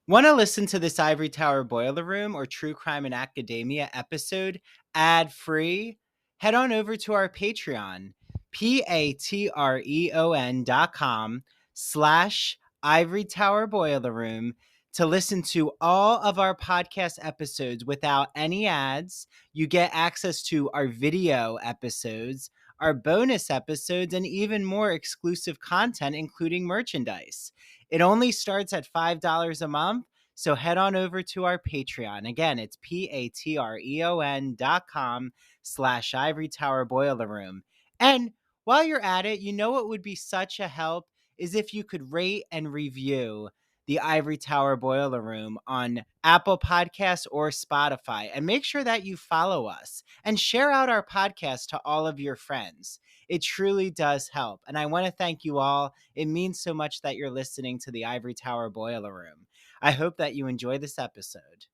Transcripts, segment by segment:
Want to listen to this Ivory Tower Boiler Room or True Crime in Academia episode ad-free? Head on over to our Patreon, patreon.com/Ivory Tower Boiler Room to listen to all of our podcast episodes without any ads. You get access to our video episodes, our bonus episodes, and even more exclusive content, including merchandise. It only starts at $5 a month, so head on over to our Patreon. Again, it's patreon.com/Ivory Tower Boiler Room. And while you're at it, you know what would be such a help is if you could rate and review the Ivory Tower Boiler Room on Apple Podcasts or Spotify. And make sure that you follow us and share out our podcast to all of your friends. It truly does help. And I want to thank you all. It means so much that you're listening to the Ivory Tower Boiler Room. I hope that you enjoy this episode.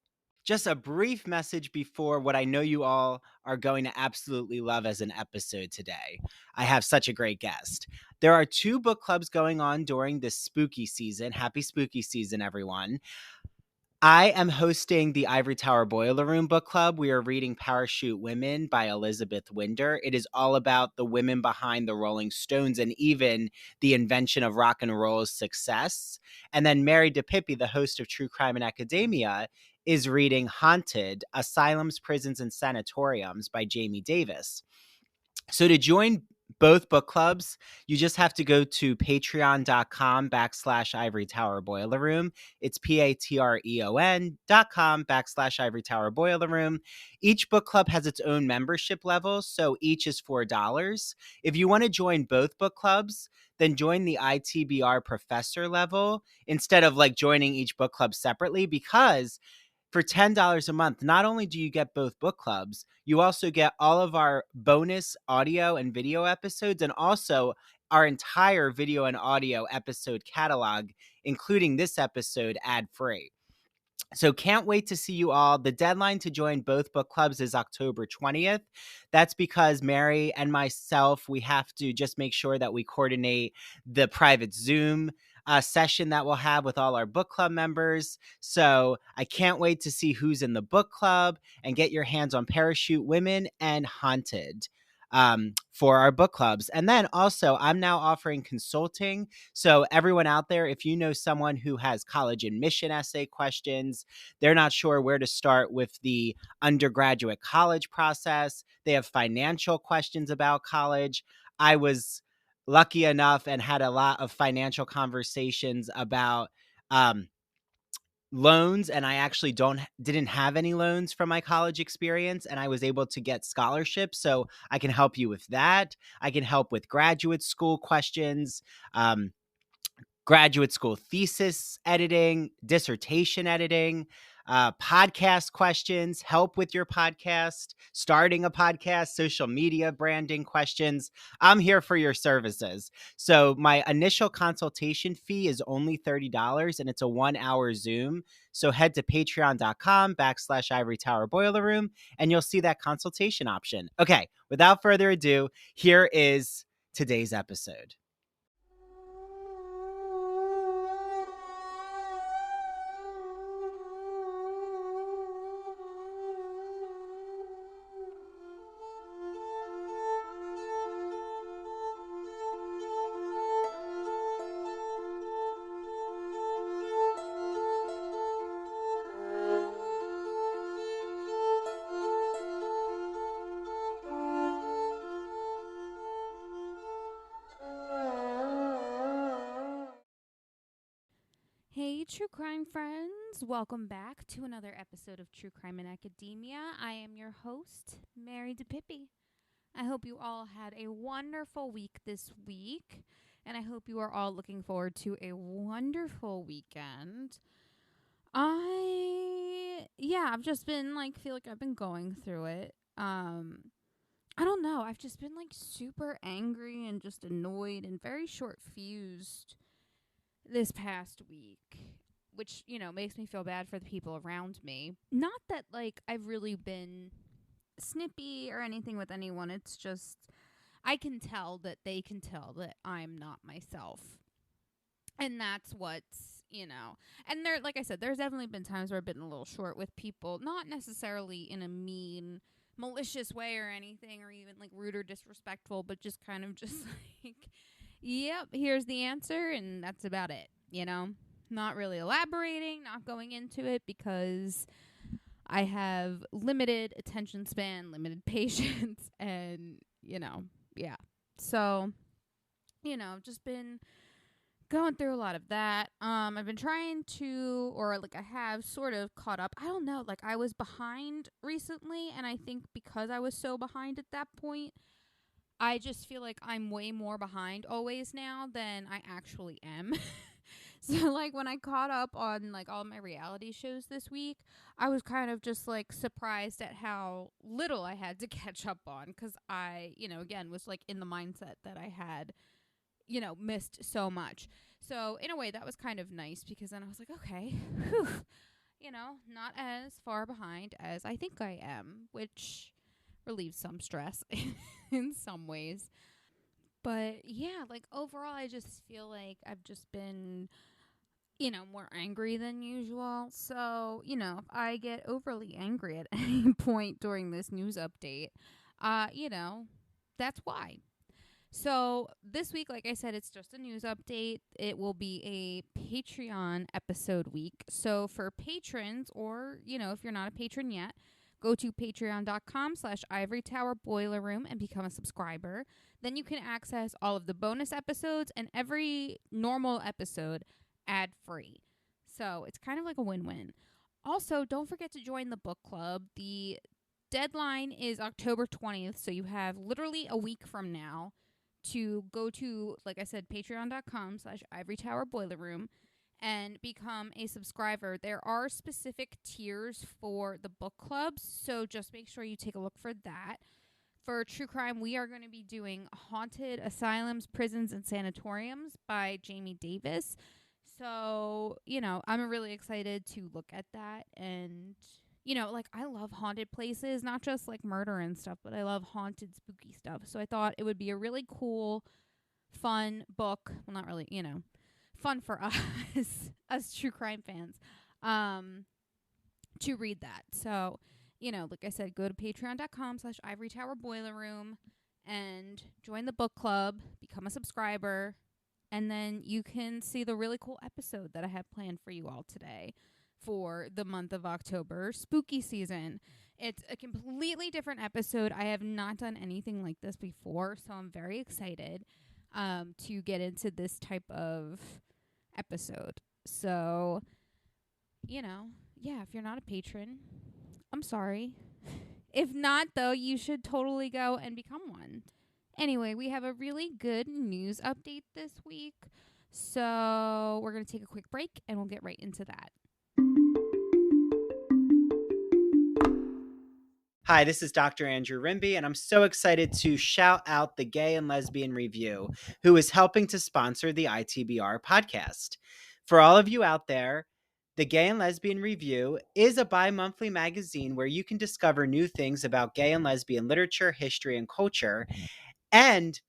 Just a brief message before what I know you all are going to absolutely love as an episode today. I have such a great guest. There are 2 book clubs going on during this spooky season. Happy spooky season, everyone. I am hosting the Ivory Tower Boiler Room Book Club. We are reading Parachute Women by Elizabeth Winder. It is all about the women behind the Rolling Stones and even the invention of rock and roll's success. And then Mary DiPipi, the host of True Crime in Academia, is reading Haunted, Asylums, Prisons, and Sanatoriums by Jamie Davis. So to join both book clubs, you just have to go to patreon.com/Ivory Tower Boiler Room. It's patreon.com/Ivory Tower Boiler Room. Each book club has its own membership levels, so each is $4. If you want to join both book clubs, then join the ITBR professor level instead of joining each book club separately, because for $10 a month, not only do you get both book clubs, you also get all of our bonus audio and video episodes and also our entire video and audio episode catalog, including this episode ad-free. So can't wait to see you all. The deadline to join both book clubs is October 20th. That's because Mary and myself, we have to just make sure that we coordinate the private Zoom session that we'll have with all our book club members. So I can't wait to see who's in the book club and get your hands on Parachute Women and Haunted for our book clubs. And then also, I'm now offering consulting. So everyone out there, if you know someone who has college admission essay questions, they're not sure where to start with the undergraduate college process, they have financial questions about college. I was lucky enough and had a lot of financial conversations about loans, and I actually didn't have any loans from my college experience, and I was able to get scholarships. So I can help you with that. I can help with graduate school questions, graduate school thesis editing, dissertation editing, podcast questions, help with your podcast, starting a podcast, social media branding questions. I'm here for your services. So my initial consultation fee is only $30 and it's a 1-hour Zoom. So head to patreon.com/Ivory Tower Boiler Room and you'll see that consultation option. Okay, without further ado, here is today's episode. Hey, true crime friends. Welcome back to another episode of True Crime in Academia. I am your host, Mary DiPipi. I hope you all had a wonderful week this week, and I hope you are all looking forward to a wonderful weekend. I've just been feel like I've been going through it. I don't know. I've just been super angry and just annoyed and very short fused this past week, which, makes me feel bad for the people around me. Not that, I've really been snippy or anything with anyone. It's just, I can tell that they can tell that I'm not myself. And that's what's, And there, like I said, there's definitely been times where I've been a little short with people, not necessarily in a mean, malicious way or anything, or even like rude or disrespectful, but just kind of just like, yep, here's the answer, and that's about it, Not really elaborating, not going into it, because I have limited attention span, limited patience, and, yeah. So, just been going through a lot of that. I've been trying to, or like I have sort of caught up. I don't know, like I was behind recently, and I think because I was so behind at that point, I just feel like I'm way more behind always now than I actually am. So like when I caught up on like all my reality shows this week, I was kind of just like surprised at how little I had to catch up on, cuz I, again was like in the mindset that I had missed so much. So in a way that was kind of nice, because then I was like, okay, whew, not as far behind as I think I am, which relieves some stress in some ways. But yeah, like overall I just feel like I've just been more angry than usual. So, if I get overly angry at any point during this news update, that's why. So this week, like I said, it's just a news update. It will be a Patreon episode week. So for patrons, or, if you're not a patron yet, go to patreon.com/Ivory Tower Boiler Room and become a subscriber. Then you can access all of the bonus episodes and every normal episode ad-free. So it's kind of like a win-win. Also, don't forget to join the book club. The deadline is October 20th, so you have literally a week from now to go to, like I said, patreon.com/Ivory Tower Boiler Room and become a subscriber. There are specific tiers for the book clubs, so just make sure you take a look for that. For true crime, we are going to be doing Haunted Asylums, Prisons, and Sanatoriums by Jamie Davis. So, I'm really excited to look at that. And, like I love haunted places, not just like murder and stuff, but I love haunted, spooky stuff. So I thought it would be a really cool, fun book. Well, not really, fun for us, us true crime fans, to read that. So, like I said, go to patreon.com/Ivory Tower Boiler Room and join the book club, become a subscriber, and then you can see the really cool episode that I have planned for you all today for the month of October, spooky season. It's a completely different episode. I have not done anything like this before, so I'm very excited to get into this type of episode. So, yeah, if you're not a patron, I'm sorry. If not, though, you should totally go and become one. Anyway, we have a really good news update this week, so we're going to take a quick break and we'll get right into that. Hi, this is Dr. Andrew Rimby, and I'm so excited to shout out the Gay and Lesbian Review, who is helping to sponsor the ITBR podcast. For all of you out there, the Gay and Lesbian Review is a bi-monthly magazine where you can discover new things about gay and lesbian literature, history, and culture. And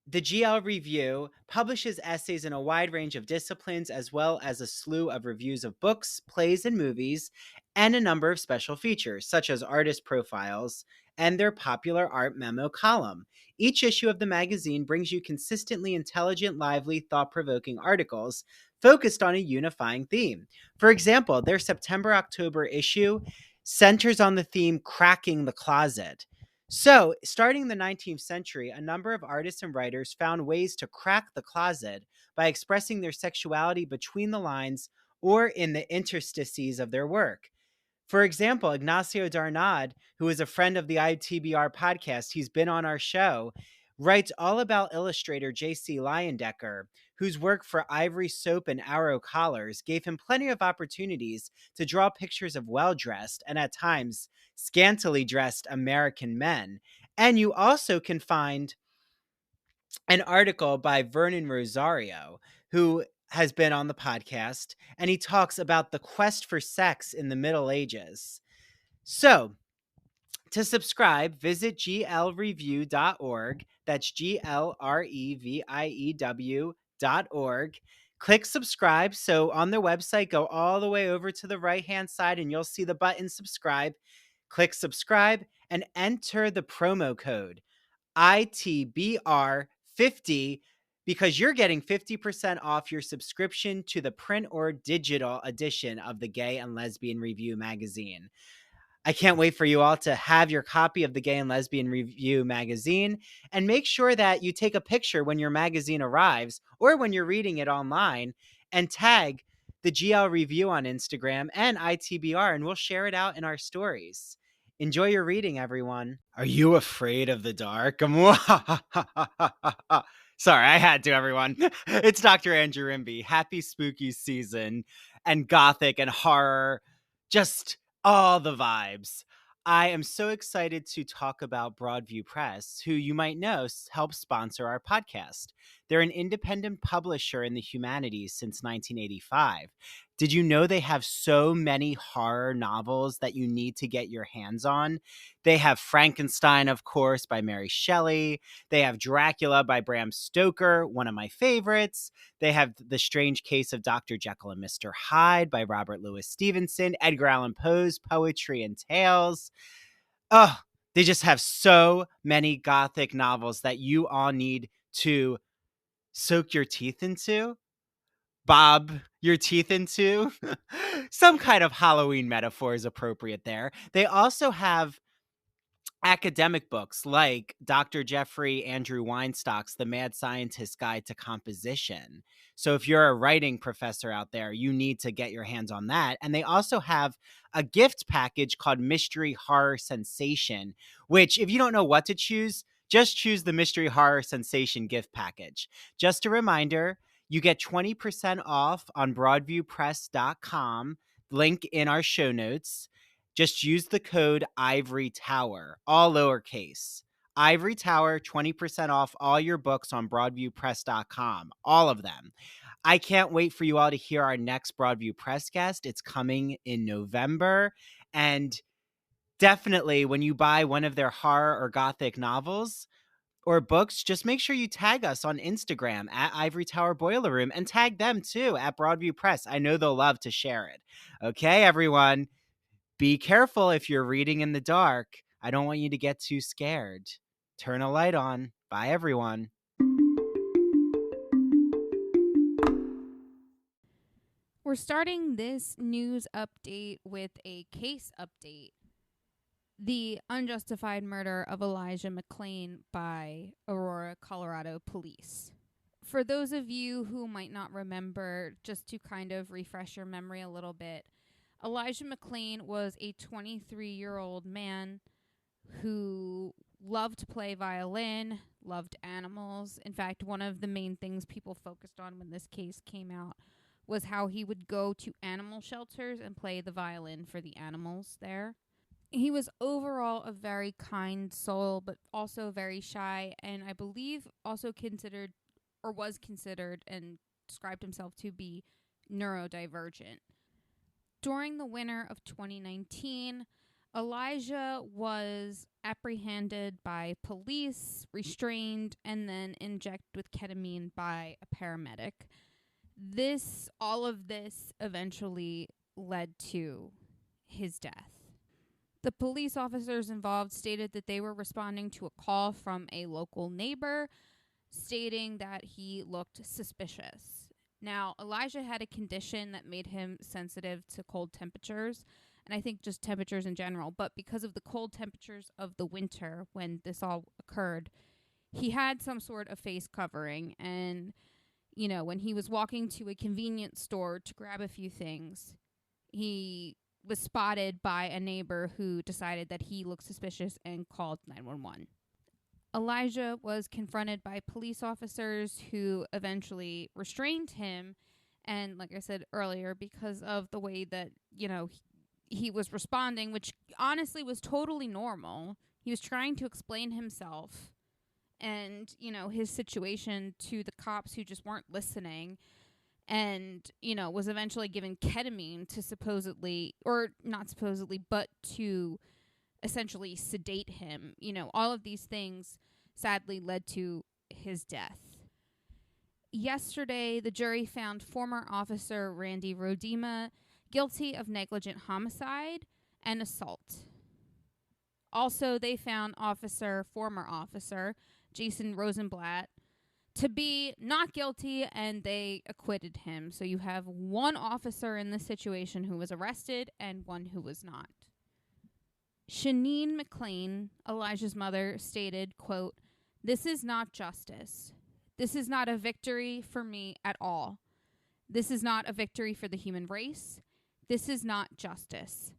the GL Review publishes essays in a wide range of disciplines, as well as a slew of reviews of books, plays, and movies, and a number of special features, such as artist profiles and their popular art memo column. Each issue of the magazine brings you consistently intelligent, lively, thought-provoking articles focused on a unifying theme. For example, their September-October issue centers on the theme Cracking the Closet. So, starting in the 19th century, a number of artists and writers found ways to crack the closet by expressing their sexuality between the lines or in the interstices of their work. For example, Ignacio Darnad, who is a friend of the ITBR podcast, he's been on our show, writes all about illustrator J.C. Leyendecker, whose work for Ivory Soap and Arrow Collars gave him plenty of opportunities to draw pictures of well-dressed and at times scantily dressed American men. And you also can find an article by Vernon Rosario, who has been on the podcast, and he talks about the quest for sex in the Middle Ages. So, to subscribe, visit glreview.org. That's GLREVIEW.org. Click subscribe. So on their website, go all the way over to the right-hand side and you'll see the button subscribe. Click subscribe and enter the promo code ITBR50 because you're getting 50% off your subscription to the print or digital edition of the Gay and Lesbian Review magazine. I can't wait for you all to have your copy of the Gay and Lesbian Review magazine, and make sure that you take a picture when your magazine arrives or when you're reading it online and tag the GL Review on Instagram and ITBR, and we'll share it out in our stories. Enjoy your reading, everyone. Are you afraid of the dark? Sorry, I had to, everyone. It's Dr. Andrew Rimby. Happy spooky season and gothic and horror. Just all the vibes. I am so excited to talk about Broadview Press, who you might know helps sponsor our podcast. They're an independent publisher in the humanities since 1985. Did you know they have so many horror novels that you need to get your hands on? They have Frankenstein, of course, by Mary Shelley. They have Dracula by Bram Stoker, one of my favorites. They have The Strange Case of Dr. Jekyll and Mr. Hyde by Robert Louis Stevenson, Edgar Allan Poe's Poetry and Tales. Oh, they just have so many gothic novels that you all need to soak your teeth into, bob your teeth into. Some kind of Halloween metaphor is appropriate there. They also have academic books like Dr. Jeffrey Andrew Weinstock's The Mad Scientist's Guide to Composition. So if you're a writing professor out there, you need to get your hands on that. And they also have a gift package called Mystery Horror Sensation, which if you don't know what to choose, just choose the Mystery Horror Sensation gift package. Just a reminder, you get 20% off on broadviewpress.com, link in our show notes. Just use the code Ivory Tower, all lowercase. Ivory Tower, 20% off all your books on broadviewpress.com, all of them. I can't wait for you all to hear our next Broadview Press guest. It's coming in November. And definitely when you buy one of their horror or gothic novels or books, just make sure you tag us on Instagram at Ivory Tower Boiler Room and tag them too at Broadview Press. I know they'll love to share it. Okay, everyone. Be careful if you're reading in the dark. I don't want you to get too scared. Turn a light on. Bye, everyone. We're starting this news update with a case update. The unjustified murder of Elijah McClain by Aurora, Colorado police. For those of you who might not remember, just to kind of refresh your memory a little bit, Elijah McClain was a 23-year-old man who loved to play violin, loved animals. In fact, one of the main things people focused on when this case came out was how he would go to animal shelters and play the violin for the animals there. He was overall a very kind soul, but also very shy, and I believe also considered, or was considered, and described himself to be neurodivergent. During the winter of 2019, Elijah was apprehended by police, restrained, and then injected with ketamine by a paramedic. All of this eventually led to his death. The police officers involved stated that they were responding to a call from a local neighbor stating that he looked suspicious. Now, Elijah had a condition that made him sensitive to cold temperatures, and I think just temperatures in general, but because of the cold temperatures of the winter when this all occurred, he had some sort of face covering, and, you know, when he was walking to a convenience store to grab a few things, he was spotted by a neighbor who decided that he looked suspicious and called 911. Elijah was confronted by police officers who eventually restrained him. And like I said earlier, because of the way that, you know, he was responding, which honestly was totally normal. He was trying to explain himself and, you know, his situation to the cops who just weren't listening. And, you know, was eventually given ketamine to supposedly, or not supposedly, but to essentially sedate him. You know, all of these things sadly led to his death. Yesterday, the jury found former officer Randy Rodema guilty of negligent homicide and assault. Also, they found former officer Jason Rosenblatt to be not guilty, and they acquitted him. So you have one officer in this situation who was arrested and one who was not. Shanine McLean, Elijah's mother, stated, quote, "This is not justice. This is not a victory for me at all. This is not a victory for the human race. This is not justice.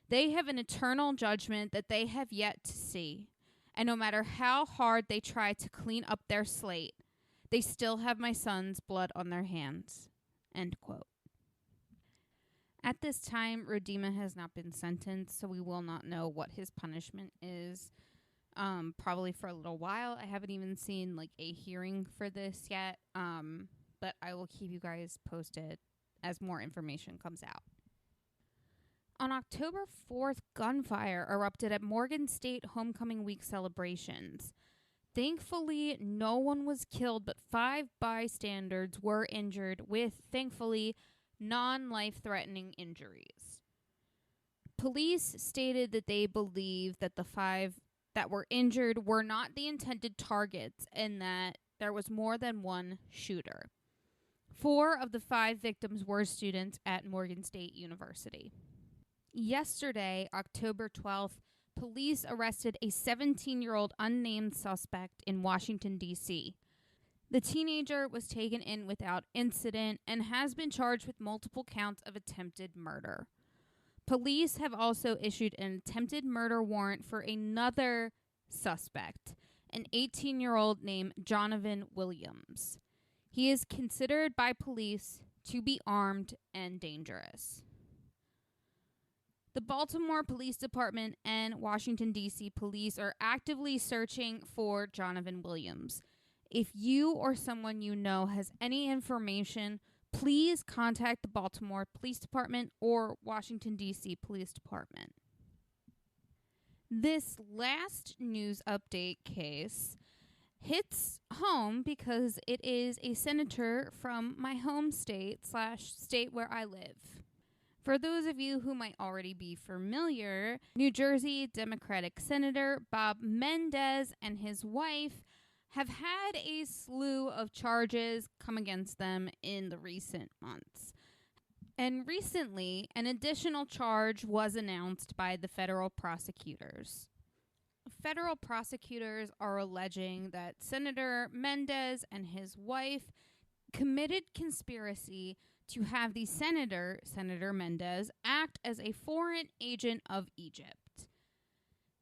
They have an eternal judgment that they have yet to see. And no matter how hard they try to clean up their slate, they still have my son's blood on their hands." End quote. At this time, Rodema has not been sentenced, so we will not know what his punishment is. Probably for a little while. I haven't even seen a hearing for this yet. But I will keep you guys posted as more information comes out. On October 4th, gunfire erupted at Morgan State Homecoming Week celebrations. Thankfully, no one was killed, but 5 bystanders were injured with, thankfully, non-life-threatening injuries. Police stated that they believe that the 5 that were injured were not the intended targets and that there was more than one shooter. 4 of the 5 victims were students at Morgan State University. Yesterday, October 12th, police arrested a 17-year-old unnamed suspect in Washington, D.C. The teenager was taken in without incident and has been charged with multiple counts of attempted murder. Police have also issued an attempted murder warrant for another suspect, an 18-year-old named Jonathan Williams. He is considered by police to be armed and dangerous. The Baltimore Police Department and Washington, D.C. police are actively searching for Jonathan Williams. If you or someone you know has any information, please contact the Baltimore Police Department or Washington, D.C. Police Department. This last news update case hits home because it is a senator from my home state / state where I live. For those of you who might already be familiar, New Jersey Democratic Senator Bob Menendez and his wife have had a slew of charges come against them in the recent months. And recently, an additional charge was announced by the federal prosecutors. Federal prosecutors are alleging that Senator Menendez and his wife committed conspiracy to have the Senator Menendez, act as a foreign agent of Egypt.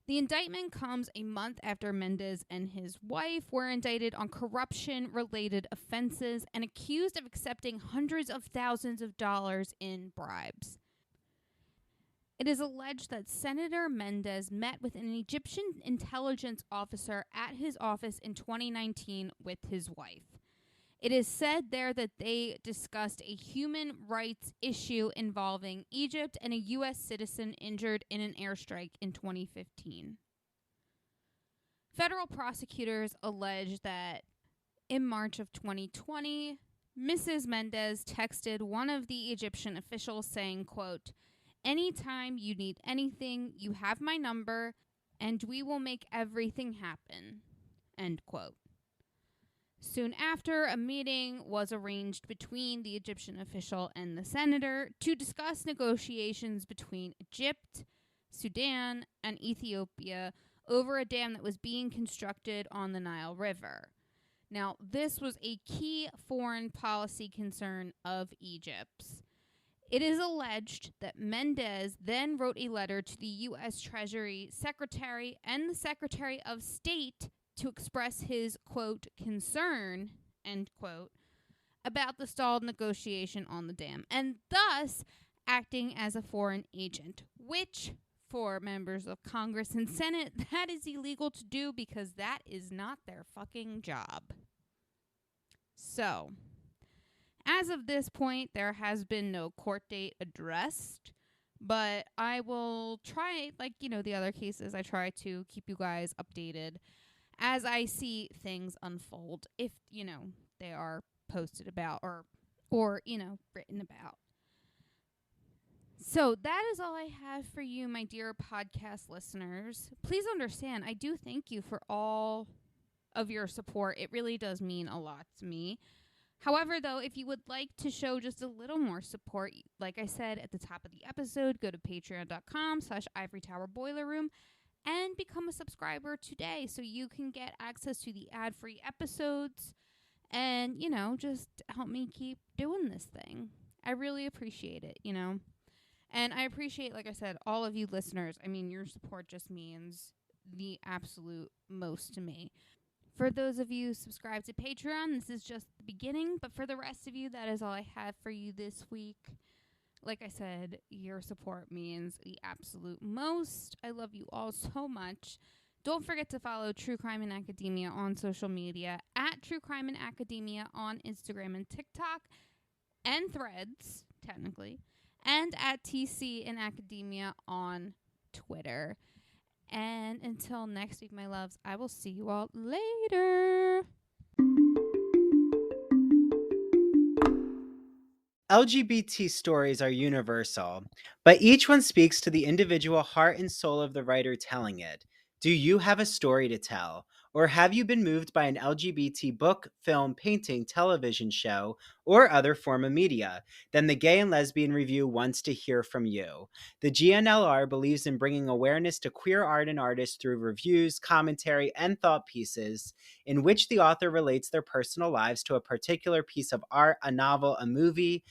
The indictment comes a month after Menendez and his wife were indicted on corruption-related offenses and accused of accepting hundreds of thousands of dollars in bribes. It is alleged that Senator Menendez met with an Egyptian intelligence officer at his office in 2019 with his wife. It is said there that they discussed a human rights issue involving Egypt and a U.S. citizen injured in an airstrike in 2015. Federal prosecutors allege that in March of 2020, Mrs. Menendez texted one of the Egyptian officials saying, quote, "Anytime you need anything, you have my number, and we will make everything happen." End quote. Soon after, a meeting was arranged between the Egyptian official and the senator to discuss negotiations between Egypt, Sudan, and Ethiopia over a dam that was being constructed on the Nile River. Now, this was a key foreign policy concern of Egypt's. It is alleged that Menendez then wrote a letter to the U.S. Treasury Secretary and the Secretary of State to express his, quote, concern, end quote, about the stalled negotiation on the dam, and thus acting as a foreign agent, which, for members of Congress and Senate, that is illegal to do because that is not their fucking job. So, as of this point, there has been no court date addressed, but I will try, the other cases, I try to keep you guys updated as I see things unfold, if, they are posted about or written about. So that is all I have for you, my dear podcast listeners. Please understand, I do thank you for all of your support. It really does mean a lot to me. However, though, if you would like to show just a little more support, like I said at the top of the episode, go to patreon.com/Ivory Tower Boiler Room and become a subscriber today so you can get access to the ad-free episodes and, just help me keep doing this thing. I really appreciate it, And I appreciate, like I said, all of you listeners. I mean, your support just means the absolute most to me. For those of you subscribed to Patreon, this is just the beginning. But for the rest of you, that is all I have for you this week. Like I said, your support means the absolute most. I love you all so much. Don't forget to follow True Crime in Academia on social media at True Crime in Academia on Instagram and TikTok and Threads, technically, and at TC in Academia on Twitter. And until next week, my loves, I will see you all later. LGBT stories are universal, but each one speaks to the individual heart and soul of the writer telling it. Do you have a story to tell? Or have you been moved by an LGBT book, film, painting, television show, or other form of media? Then the Gay and Lesbian Review wants to hear from you. The GNLR believes in bringing awareness to queer art and artists through reviews, commentary, and thought pieces in which the author relates their personal lives to a particular piece of art, a novel, a movie.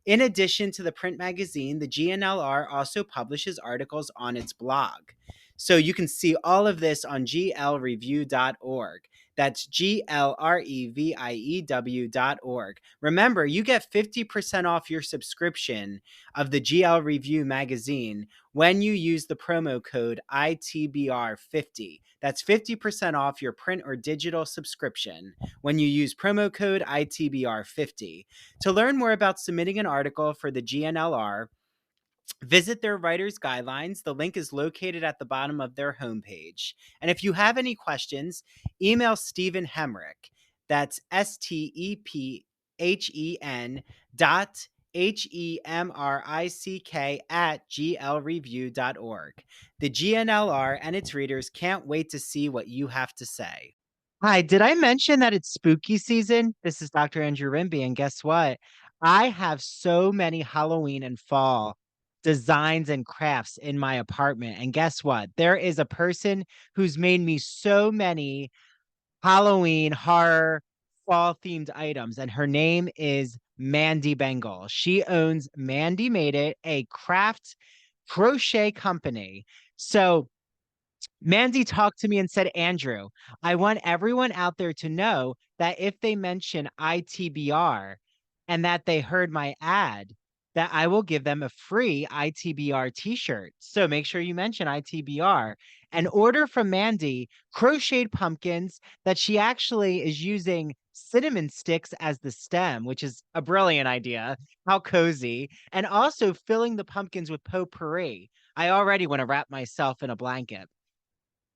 In addition to the print magazine, the GNLR also publishes articles on its blog. So you can see all of this on glreview.org. That's glreview.org. Remember, you get 50% off your subscription of the GL Review magazine when you use the promo code ITBR50. That's 50% off your print or digital subscription when you use promo code ITBR50. To learn more about submitting an article for the GNLR, visit their writer's guidelines. The link is located at the bottom of their homepage. And if you have any questions, email Stephen Hemrick. That's STEPHEN HEMRICK at glreview.org. The GNLR and its readers can't wait to see what you have to say. Hi, did I mention that it's spooky season? This is Dr. Andrew Rimby, and guess what? I have so many Halloween and fall designs and crafts in my apartment. And guess what? There is a person who's made me so many Halloween horror fall themed items, and her name is Mandy Bengal. She owns Mandy Made It, a craft crochet company. So Mandy talked to me and said, Andrew, I want everyone out there to know that if they mention ITBR and that they heard my ad, that I will give them a free ITBR t-shirt. So make sure you mention ITBR and order from Mandy crocheted pumpkins that she actually is using cinnamon sticks as the stem, which is a brilliant idea. How cozy. And also filling the pumpkins with potpourri. I already want to wrap myself in a blanket.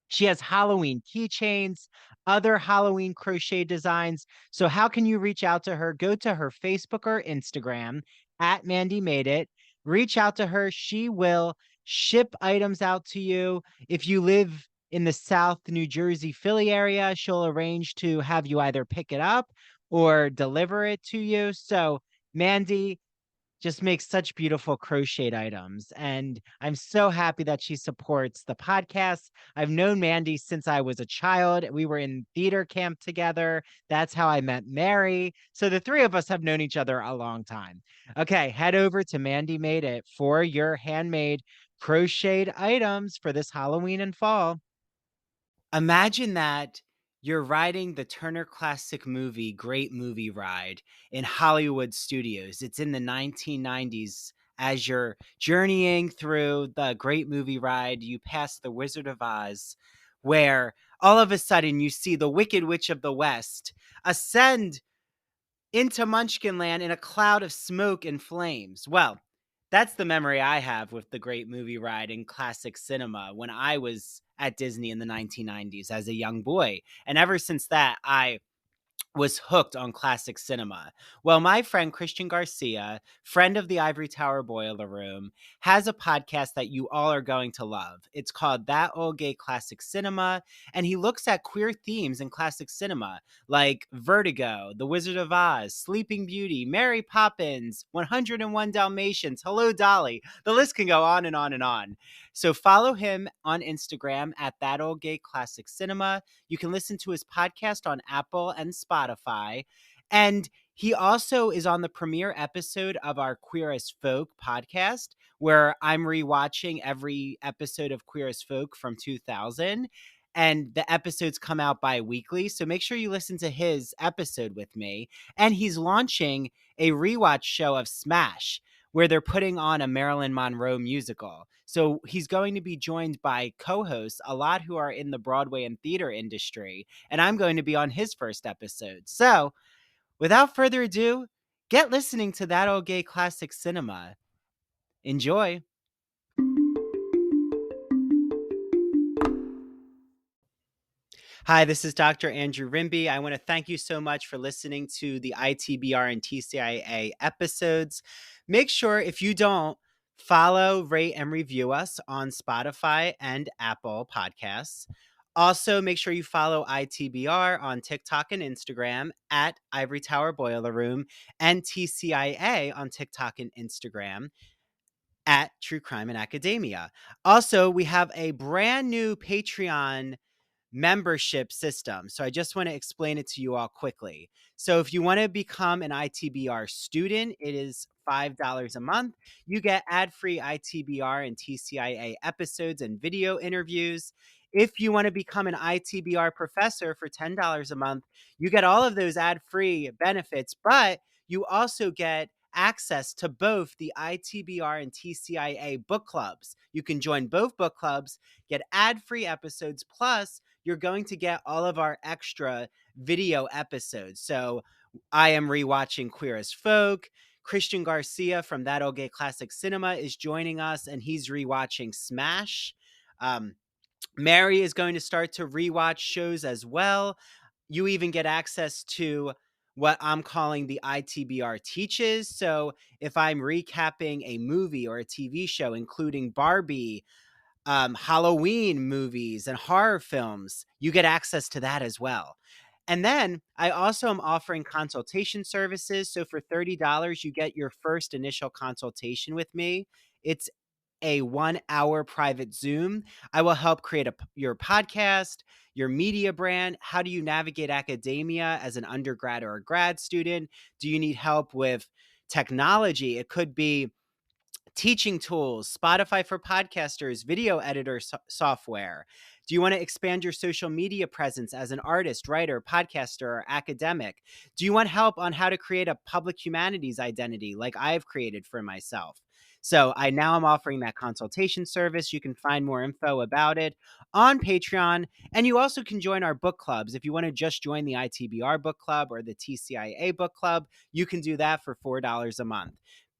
She has Halloween keychains, other Halloween crochet designs. So how can you reach out to her? Go to her Facebook or Instagram at Mandy Made It. Reach out to her. She will ship items out to you. If you live in the South New Jersey, Philly area, she'll arrange to have you either pick it up or deliver it to you. So Mandy just makes such beautiful crocheted items. And I'm so happy that she supports the podcast. I've known Mandy since I was a child. We were in theater camp together. That's how I met Mary. So the three of us have known each other a long time. Okay, head over to Mandy Made It for your handmade crocheted items for this Halloween and fall. Imagine that you're riding the Turner Classic Movie Great Movie Ride in Hollywood studios. It's in the 1990s. As you're journeying through the Great Movie Ride, you pass the Wizard of Oz, where all of a sudden you see the Wicked Witch of the West ascend into Munchkinland in a cloud of smoke and flames. Well, that's the memory I have with the Great Movie Ride in classic cinema when I was at Disney in the 1990s as a young boy. And ever since that, I was hooked on classic cinema. Well, my friend Christian Garcia, friend of the Ivory Tower Boiler Room, has a podcast that you all are going to love. It's called That Old Gay Classic Cinema, and he looks at queer themes in classic cinema like Vertigo, The Wizard of Oz, Sleeping Beauty, Mary Poppins, 101 Dalmatians, Hello Dolly. The list can go on and on and on. So follow him on Instagram at That Old Gay Classic Cinema. You can listen to his podcast on Apple and Spotify. And he also is on the premiere episode of our Queer as Folk podcast, where I'm rewatching every episode of Queer as Folk from 2000. And the episodes come out bi-weekly. So make sure you listen to his episode with me. And he's launching a rewatch show of Smash, where they're putting on a Marilyn Monroe musical. So he's going to be joined by co-hosts, a lot who are in the Broadway and theater industry, and I'm going to be on his first episode. So without further ado, get listening to That Old Gay Classic Cinema. Enjoy. Hi, this is Dr. Andrew Rimby. I want to thank you so much for listening to the ITBR and TCIA episodes. Make sure, if you don't, follow, rate, and review us on Spotify and Apple Podcasts. Also, make sure you follow ITBR on TikTok and Instagram at Ivory Tower Boiler Room, and TCIA on TikTok and Instagram at True Crime and Academia. Also, we have a brand new Patreon membership system. So I just want to explain it to you all quickly. So if you want to become an ITBR student, it is $5 a month. You get ad-free ITBR and TCIA episodes and video interviews. If you want to become an ITBR professor for $10 a month, you get all of those ad-free benefits, but you also get access to both the ITBR and TCIA book clubs. You can join both book clubs, get ad-free episodes, plus you're going to get all of our extra video episodes. So I am rewatching Queer as Folk. Christian Garcia from That Old Gay Classic Cinema is joining us, and he's rewatching Smash. Mary is going to start to rewatch shows as well. You even get access to what I'm calling the ITBR Teaches. So if I'm recapping a movie or a TV show, including Barbie, Halloween movies and horror films, you get access to that as well. And then I also am offering consultation services. So for $30, you get your first initial consultation with me. It's a 1 hour private Zoom. I will help create your podcast, your media brand. How do you navigate academia as an undergrad or a grad student? Do you need help with technology? It could be teaching tools, Spotify for podcasters, video editor software. Do you want to expand your social media presence as an artist, writer, podcaster, or academic? Do you want help on how to create a public humanities identity like I've created for myself? So I'm offering that consultation service. You can find more info about it on Patreon. And you also can join our book clubs. If you want to just join the ITBR book club or the TCIA book club, you can do that for $4 a month.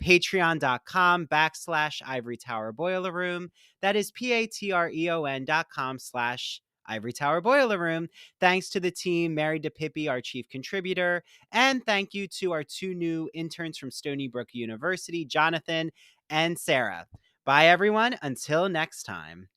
Patreon.com/Ivory Tower Boiler Room. That is patreon.com/Ivory Tower Boiler Room. Thanks to the team, Mary DiPipi, our chief contributor, and thank you to our 2 new interns from Stony Brook University, Jonathan and Sara. Bye, everyone. Until next time.